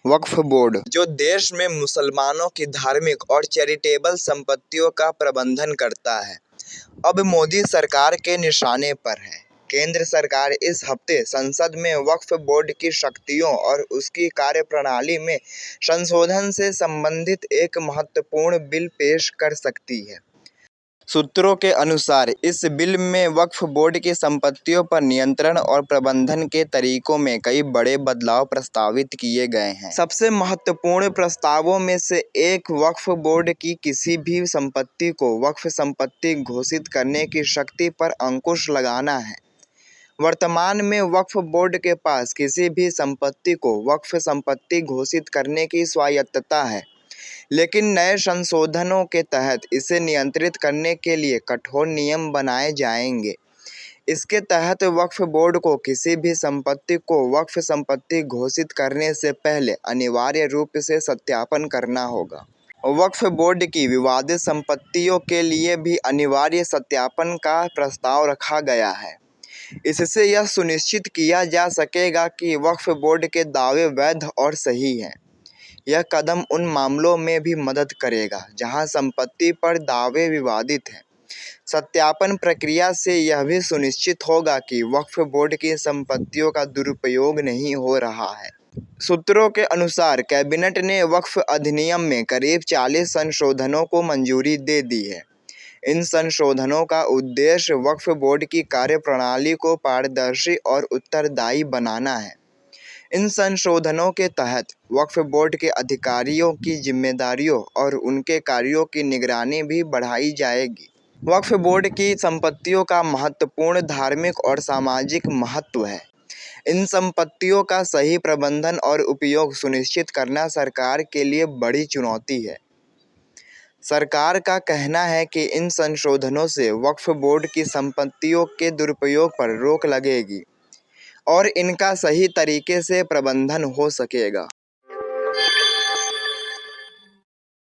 वक्फ board जो देश में मुसलमानों की धार्मिक और चैरिटेबल संपत्तियों का प्रबंधन करता है, अब मोदी सरकार के निशाने पर है। केंद्र सरकार इस हफ्ते संसद में वक्फ बोर्ड की शक्तियों और उसकी कार्यप्रणाली में संशोधन से संबंधित एक महत्वपूर्ण बिल पेश कर सकती है। सूत्रों के अनुसार इस बिल में वक्फ बोर्ड की संपत्तियों पर नियंत्रण और प्रबंधन के तरीकों में कई बड़े बदलाव प्रस्तावित किए गए हैं। सबसे महत्वपूर्ण प्रस्तावों में से एक वक्फ बोर्ड की किसी भी संपत्ति को वक्फ संपत्ति घोषित करने की शक्ति पर अंकुश लगाना है। वर्तमान में वक्फ बोर्ड के पास किसी भी संपत्ति को वक्फ संपत्ति घोषित करने की स्वायत्तता है, लेकिन नए संशोधनों के तहत इसे नियंत्रित करने के लिए कठोर नियम बनाए जाएंगे। इसके तहत वक्फ बोर्ड को किसी भी संपत्ति को वक्फ संपत्ति घोषित करने से पहले अनिवार्य रूप से सत्यापन करना होगा। वक्फ बोर्ड की विवादित संपत्तियों के लिए भी अनिवार्य सत्यापन का प्रस्ताव रखा गया है। इससे यह सुनिश्चित किया जा सकेगा कि वक्फ बोर्ड के दावे वैध और सही हैं। यह कदम उन मामलों में भी मदद करेगा जहां संपत्ति पर दावे विवादित हैं। सत्यापन प्रक्रिया से यह भी सुनिश्चित होगा कि वक्फ बोर्ड की संपत्तियों का दुरुपयोग नहीं हो रहा है। सूत्रों के अनुसार कैबिनेट ने वक्फ अधिनियम में करीब 40 संशोधनों को मंजूरी दे दी है। इन संशोधनों का उद्देश्य वक्फ बोर्ड की कार्यप्रणाली को पारदर्शी और उत्तरदायी बनाना है। इन संशोधनों के तहत वक्फ बोर्ड के अधिकारियों की जिम्मेदारियों और उनके कार्यों की निगरानी भी बढ़ाई जाएगी। वक्फ बोर्ड की संपत्तियों का महत्वपूर्ण धार्मिक और सामाजिक महत्व है। इन संपत्तियों का सही प्रबंधन और उपयोग सुनिश्चित करना सरकार के लिए बड़ी चुनौती है। सरकार का कहना है कि इन संशोधनों से वक्फ बोर्ड की संपत्तियों के दुरुपयोग पर रोक लगेगी और इनका सही तरीके से प्रबंधन हो सकेगा।